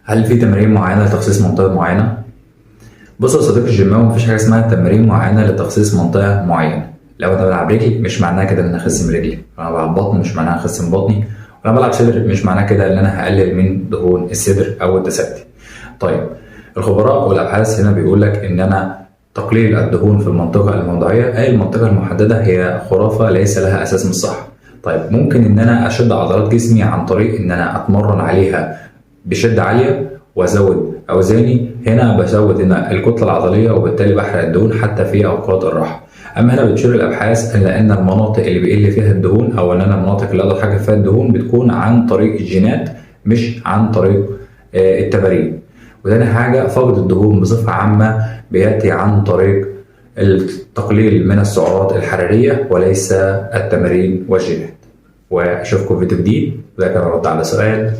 هل في تمارين معينة لتخسيس منطقة معينة؟ بص يا صديقي الجيماوي، مفيش حاجة اسمها تمارين معينة لتخسيس منطقة معينة. لو أنا بلعب رجلي مش معناه كده إن أنا أخسم رجلي، لو أنا بلعب بطن مش معناه أخسم بطني، ولو بلعب صدر مش معناه كده إن أنا هقلل من دهون الصدر أو التسدي. طيب، الخبراء والأبحاث هنا بيقول لك إن أنا تقليل الدهون في المنطقة الموضعية أي المنطقة المحددة هي خرافة ليس لها أساس من الصحة. طيب، ممكن إن أنا أشد عضلات جسمي عن طريق إن أنا أتمرن عليها بشدة عالية وازود اوزاني. هنا بزود هنا الكتله العضليه وبالتالي بحرق الدهون حتى في اوقات الراحه. اما هنا بتشير الابحاث الى ان المناطق اللي بيقل فيها الدهون او ان انا المناطق اللي اقدر احقق فيها الدهون بتكون عن طريق الجينات مش عن طريق التمارين. وتاني حاجه، فقد الدهون بصفه عامه بياتي عن طريق التقليل من السعرات الحراريه وليس التمارين والجينات. واشوفكم في فيديو جديد، وده كان رد على سؤال